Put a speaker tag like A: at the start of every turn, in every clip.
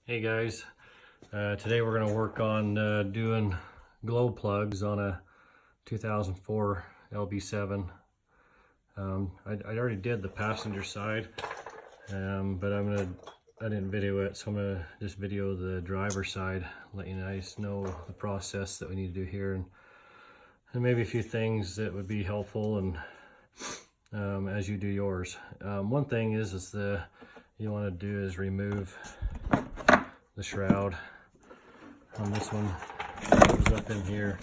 A: Hey guys, today we're going to work on doing glow plugs on a 2004 LB7. I already did the passenger side, but I didn't video it, so I'm going to just video the driver side, let you guys know the process that we need to do here, and maybe a few things that would be helpful and as you do yours. One thing is you want to do is remove the shroud on this one. It goes up in here.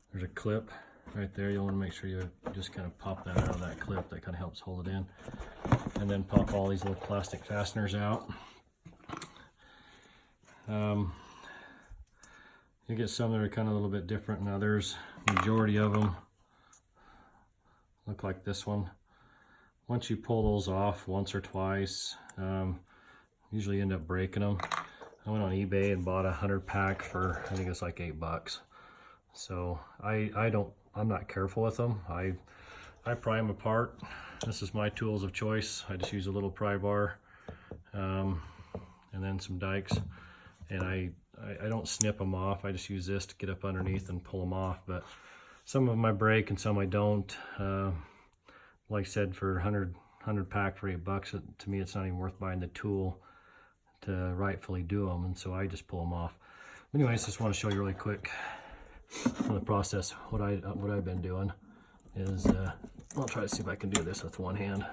A: There's a clip right there. You'll want to make sure you just kind of pop that out of that clip. That kind of helps hold it in. And then pop all these little plastic fasteners out. You get some that are kind of a little bit different than others. Majority of them look like this one. Once you pull those off once or twice, usually end up breaking them. I went on eBay and bought a 100 pack for, I think it's like $8. So I'm not careful with them. I pry them apart. This is my tools of choice. I just use a little pry bar and then some dikes, and I don't snip them off. I just use this to get up underneath and pull them off. But some of them I break and some I don't. Like I said, for 100 pack for $8, to me it's not even worth buying the tool to rightfully do them, and so I just pull them off. Anyways, just want to show you really quick on the process. What I've been doing is I'll try to see if I can do this with one hand.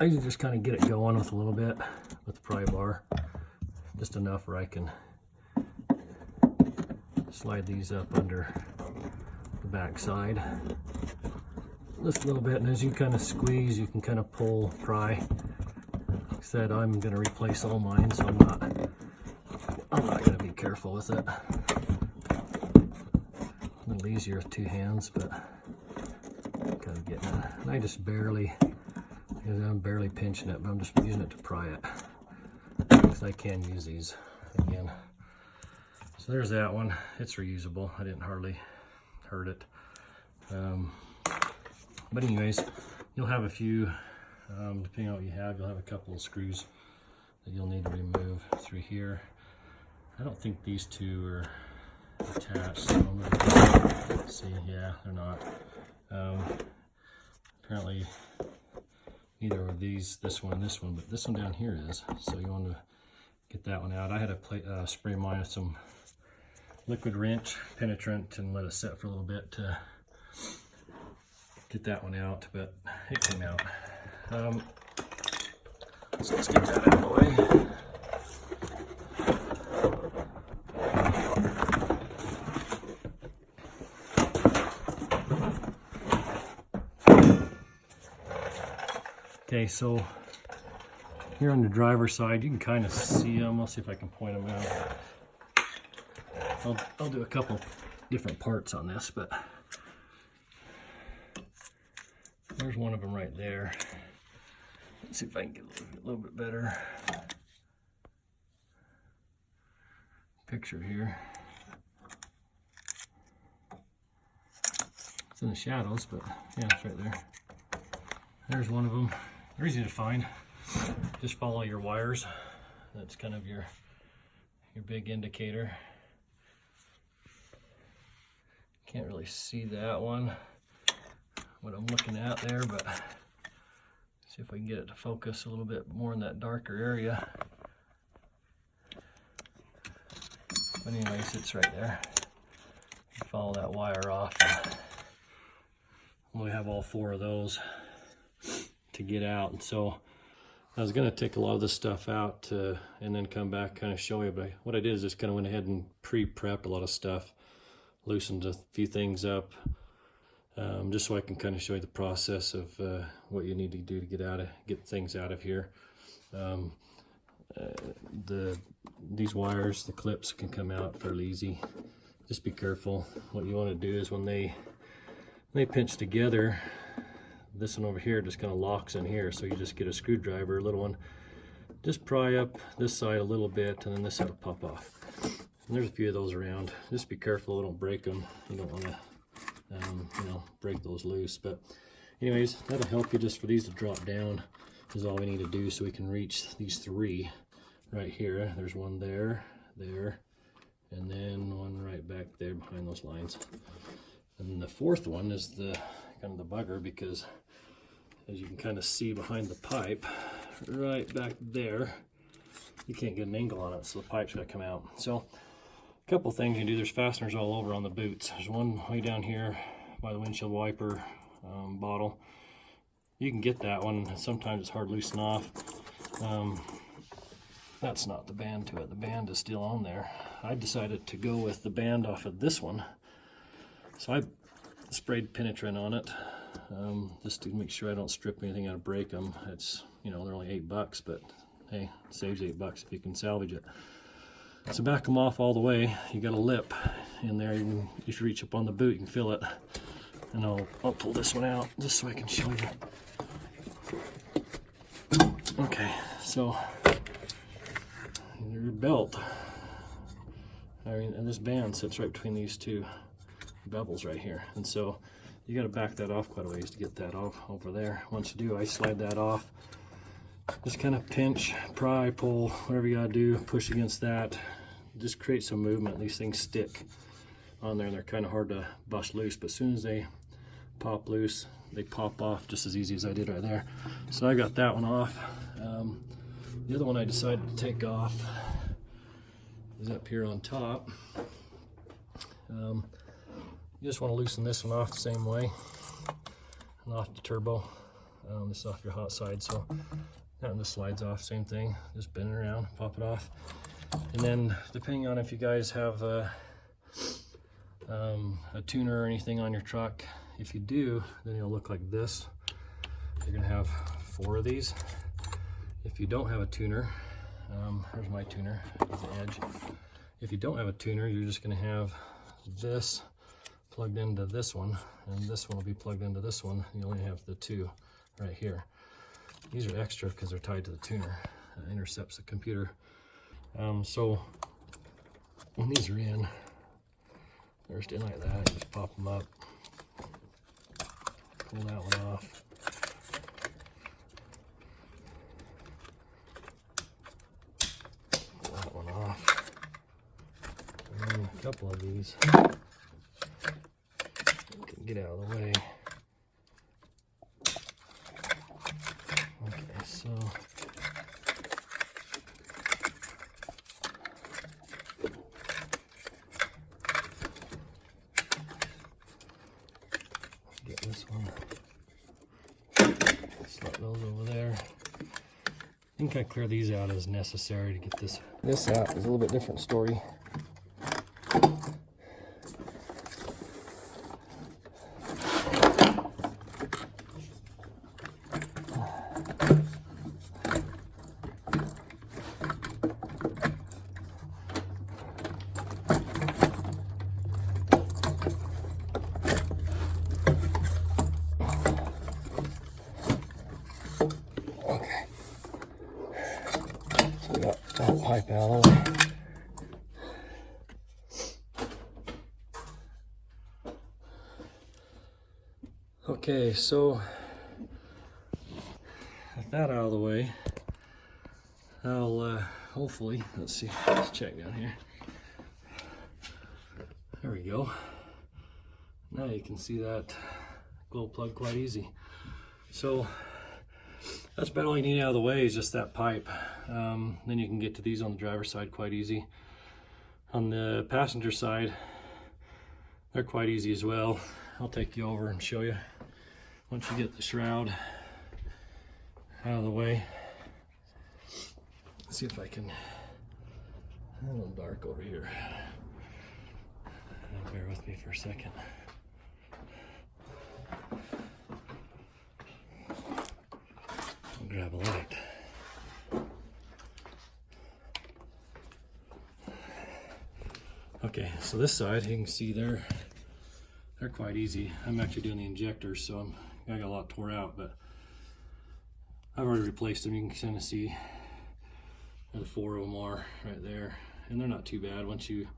A: I usually just kind of get it going with a little bit with the pry bar, just enough where I can slide these up under the back side just a little bit, and as you kind of squeeze, you can kind of pull, pry. Like I said, I'm going to replace all mine, so I'm not going to be careful with it. A little easier with two hands, but kind of getting it. And I just barely, I'm barely pinching it, but I'm just using it to pry it, because I can use these again. So there's that one. It's reusable. I didn't hardly hurt it. But anyways, you'll have a few, depending on what you have, you'll have a couple of screws that you'll need to remove through here. I don't think these two are attached, so I'm going to see. Yeah, they're not. Apparently neither of these, this one and this one, but this one down here is. So you want to get that one out. I had to spray mine with some liquid wrench penetrant and let it set for a little bit to get that one out, but it came out. So let's get that out of the way. Okay, so here on the driver's side, you can kind of see them. I'll see if I can point them out. I'll do a couple different parts on this, but there's one of them right there. Let's see if I can get a little bit better picture here. It's in the shadows, but yeah, it's right there. There's one of them. They're easy to find. Just follow your wires. That's kind of your big indicator. Can't really see that one, what I'm looking at there, but see if we can get it to focus a little bit more in that darker area. But anyways, it's right there. You follow that wire off. We have all four of those to get out, and so I was going to take a lot of this stuff out and then come back kind of show you, but what I did is just kind of went ahead and pre-prepped a lot of stuff, loosened a few things up, just so I can kind of show you the process of what you need to do to get things out of here. These wires, the clips can come out fairly easy. Just be careful. What you want to do is when they pinch together, this one over here just kind of locks in here, so you just get a screwdriver, a little one, just pry up this side a little bit, and then this side will pop off. And there's a few of those around. Just be careful, don't break them. You don't want to break those loose. But anyways, that'll help you just for these to drop down. is all we need to do, so we can reach these 3 right here. There's one there, and then one right back there behind those lines. And then the 4th one is the kind of the bugger, because as you can kind of see behind the pipe, right back there, you can't get an angle on it, so the pipe's got to come out. So a couple things you can do. There's fasteners all over on the boots. There's one way down here by the windshield wiper bottle. You can get that one. Sometimes it's hard to loosen off. That's not the band to it. The band is still on there. I decided to go with the band off of this one. So I sprayed penetrant on it, just to make sure I don't strip anything out of break them. It's, you know, they're only $8, but hey, it saves $8 if you can salvage it. So back them off all the way. You got a lip in there. If you reach up on the boot, you can feel it. And I'll pull this one out just so I can show you. Okay, so your belt, and this band sits right between these 2 bevels right here, and so you got to back that off quite a ways to get that off over there. Once you do, I slide that off. Just kind of pinch, pry, pull, whatever you got to do. Push against that. Just create some movement. These things stick on there, and they're kind of hard to bust loose, but as soon as they pop loose, they pop off just as easy as I did right there. So I got that one off. The other one I decided to take off is up here on top. You just want to loosen this one off the same way, and off the turbo. This is off your hot side, so that one just slides off, same thing. Just bend it around, pop it off. And then depending on if you guys have a tuner or anything on your truck, if you do, then it'll look like this. You're gonna have 4 of these. If you don't have a tuner, here's my tuner, here's the edge. If you don't have a tuner, you're just gonna have this plugged into this one, and this one will be plugged into this one. You only have the 2 right here. These are extra because they're tied to the tuner. It intercepts the computer. So when these are in, they're just in like that. You just pop them up, pull that one off. Pull that one off. And then a couple of these you can get out of the way. Okay, so get this one. Slot those over there. I think I clear these out as necessary to get this out. Is a little bit different story. Pipe out of the way. Okay, so with that out of the way, I'll hopefully, let's check down here. There we go. Now you can see that glow plug quite easy. So that's about all you need out of the way, is just that pipe. Then you can get to these on the driver's side quite easy. On the passenger side, they're quite easy as well. I'll take you over and show you. Once you get the shroud out of the way, let's see if I can, a little dark over here. Bear with me for a second. I'll grab a light. Okay, so this side, you can see they're quite easy. I'm actually doing the injectors, so I got a lot tore out, but I've already replaced them. You can kind of see the 4 of them are right there, and they're not too bad. Once you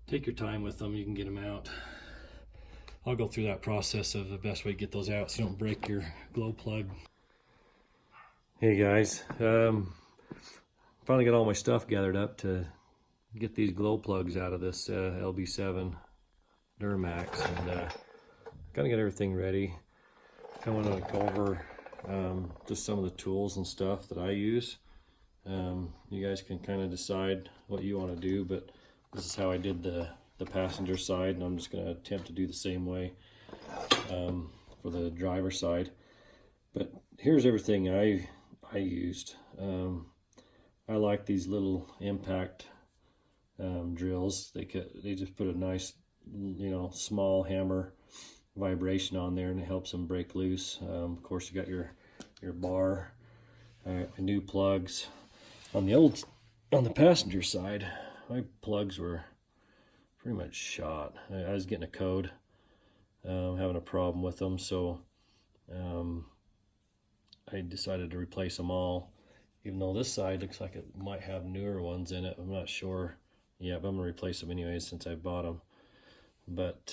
A: take your time with them, you can get them out. I'll go through that process of the best way to get those out so you don't break your glow plug. Hey guys, finally got all my stuff gathered up to get these glow plugs out of this LB7 Duramax, and kind of got everything ready. I want to go over just some of the tools and stuff that I use. You guys can kind of decide what you want to do, but this is how I did the passenger side, and I'm just going to attempt to do the same way for the driver side. But here's everything I used. I like these little impact drills. They just put a nice, small hammer vibration on there, and it helps them break loose. Of course, you got your bar, new plugs. On the passenger side, my plugs were pretty much shot. I was getting a code, having a problem with them, so I decided to replace them all, even though this side looks like it might have newer ones in it. I'm not sure. Yeah, but I'm gonna replace them anyways since I bought them. But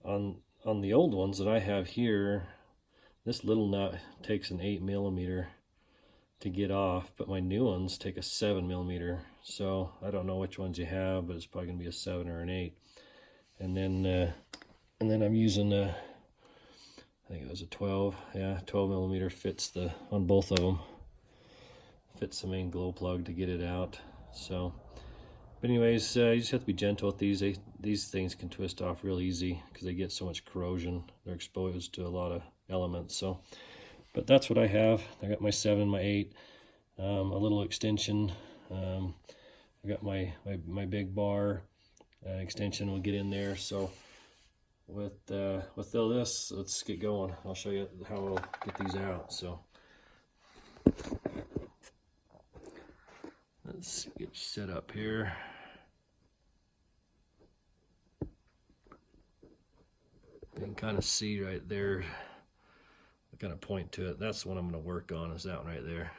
A: on the old ones that I have here, this little nut takes an 8mm to get off, but my new ones take a 7mm. So I don't know which ones you have, but it's probably gonna be a 7 or an 8. And then I'm using I think it was a 12. Yeah, 12mm fits on both of them. Fits the main glow plug to get it out. So, but anyways, you just have to be gentle with these. These things can twist off real easy because they get so much corrosion. They're exposed to a lot of elements. So, but that's what I have. I got my 7, my 8, a little extension. I got my big bar extension will get in there. So with all this, let's get going. I'll show you how we'll get these out. So let's get set up here. You can kind of see right there, I kind of point to it. That's the one I'm going to work on, is that one right there.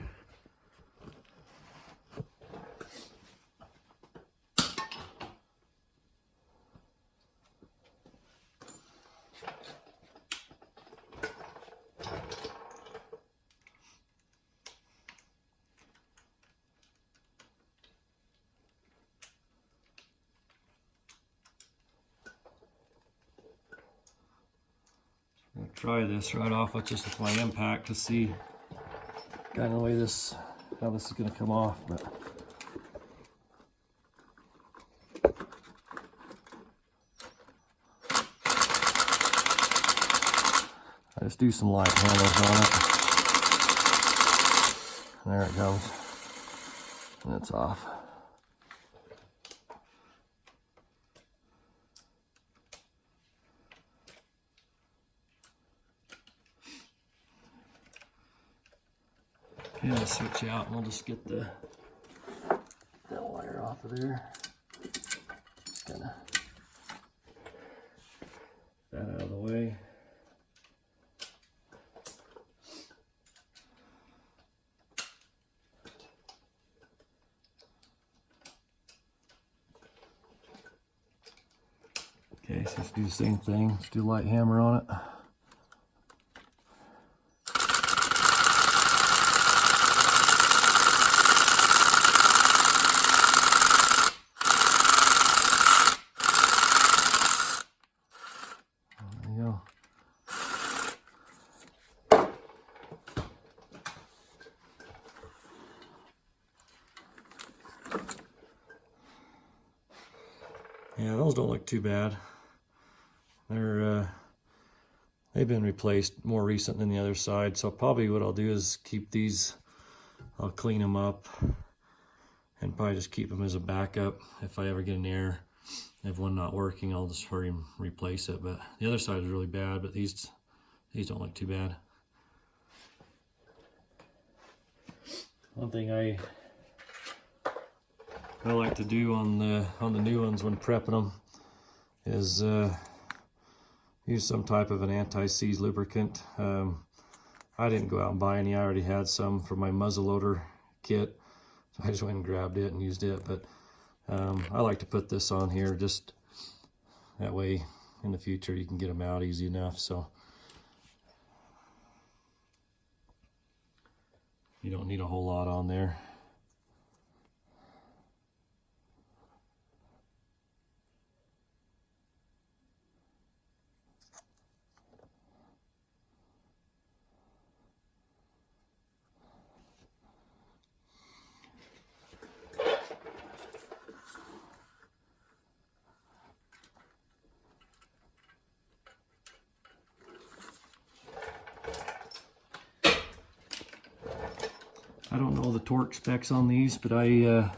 A: I'm going to try this right off with just my impact to see kind of the way how this is going to come off. But I just do some light handles on it. There it goes. And it's off. Okay, I'll switch out and we'll just get that wire off of there. Just kind of that out of the way. Okay, so let's do the same thing. Let's do a light hammer on it. There you go. Yeah, those don't look too bad. They've been replaced more recent than the other side, so probably what I'll do is keep these. I'll clean them up and probably just keep them as a backup. If I ever get an error, if one not working, I'll just hurry and replace it. But the other side is really bad, but these don't look too bad. One thing I like to do on the new ones when prepping them is use some type of an anti-seize lubricant. I didn't go out and buy any. I already had some for my muzzleloader kit, so I just went and grabbed it and used it. But I like to put this on here, just that way in the future you can get them out easy enough. So You don't need a whole lot on there. I don't know the torque specs on these, but I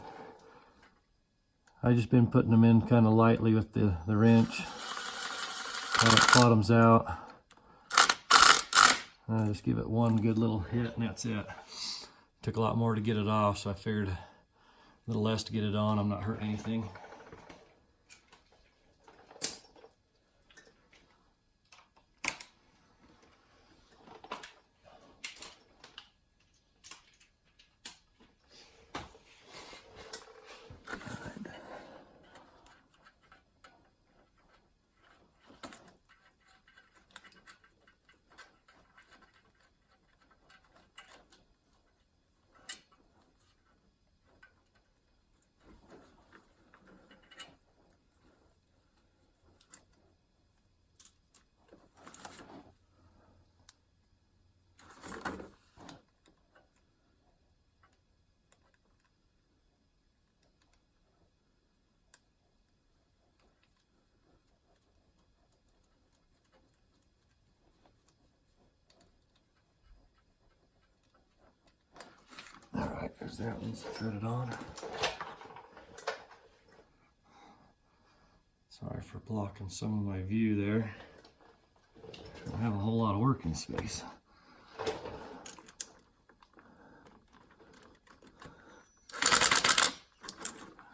A: just been putting them in kind of lightly with the wrench. Kind of bottoms out. Just give it one good little hit and that's it. Took a lot more to get it off, so I figured a little less to get it on. I'm not hurting anything. Alright, there's that one threaded on. Sorry for blocking some of my view there. I don't have a whole lot of working space.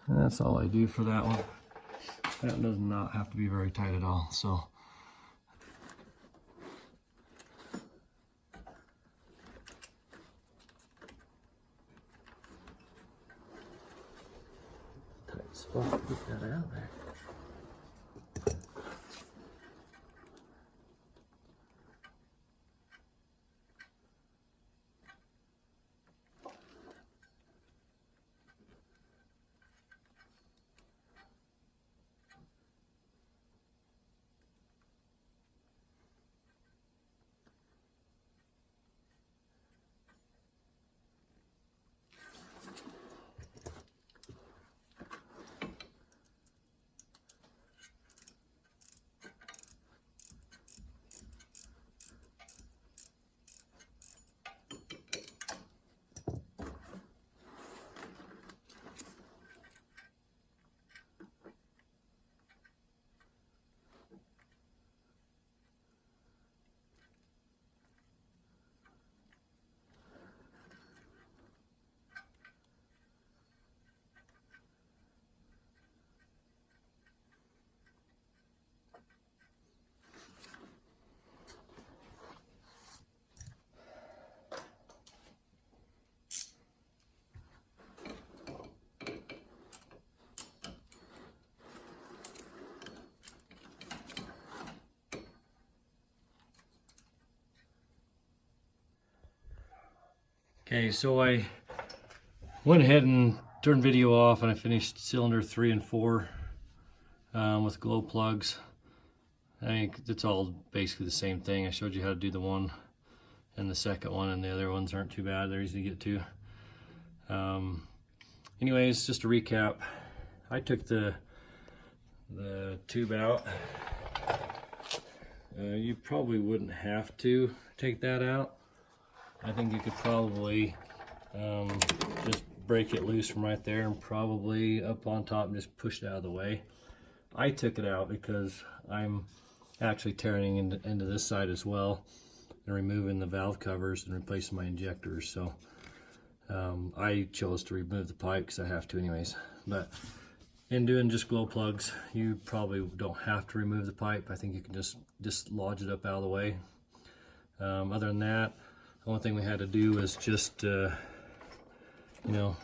A: And that's all I do for that one. That does not have to be very tight at all, so. Tight spot, get that out there. Okay, so I went ahead and turned video off and I finished cylinder 3 and 4 with glow plugs. I think it's all basically the same thing. I showed you how to do the one and the second one, and the other ones aren't too bad. They're easy to get to. Anyways, just to recap, I took the tube out. You probably wouldn't have to take that out. I think you could probably just break it loose from right there and probably up on top and just push it out of the way. I took it out because I'm actually tearing into this side as well and removing the valve covers and replacing my injectors. So I chose to remove the pipe because I have to anyways. But in doing just glow plugs, you probably don't have to remove the pipe. I think you can just lodge it up out of the way. Other than that, the only thing we had to do was just, you know,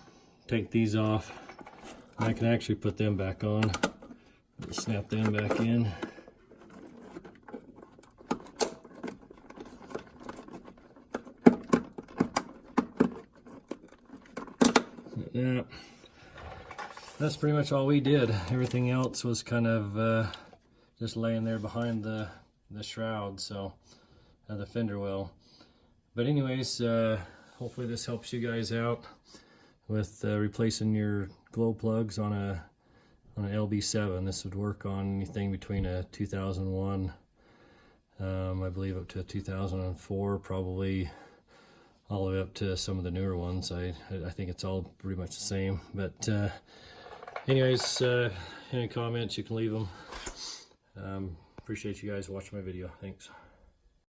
A: take these off. I can actually put them back on. Snap them back in. yeah, that's pretty much all we did. Everything else was kind of just laying there behind the shroud, so the fender well. But anyways, hopefully this helps you guys out with replacing your glow plugs on an LB7. This would work on anything between a 2001, I believe, up to a 2004, probably all the way up to some of the newer ones. I think it's all pretty much the same. But anyways, any comments, you can leave them. Appreciate you guys watching my video. Thanks.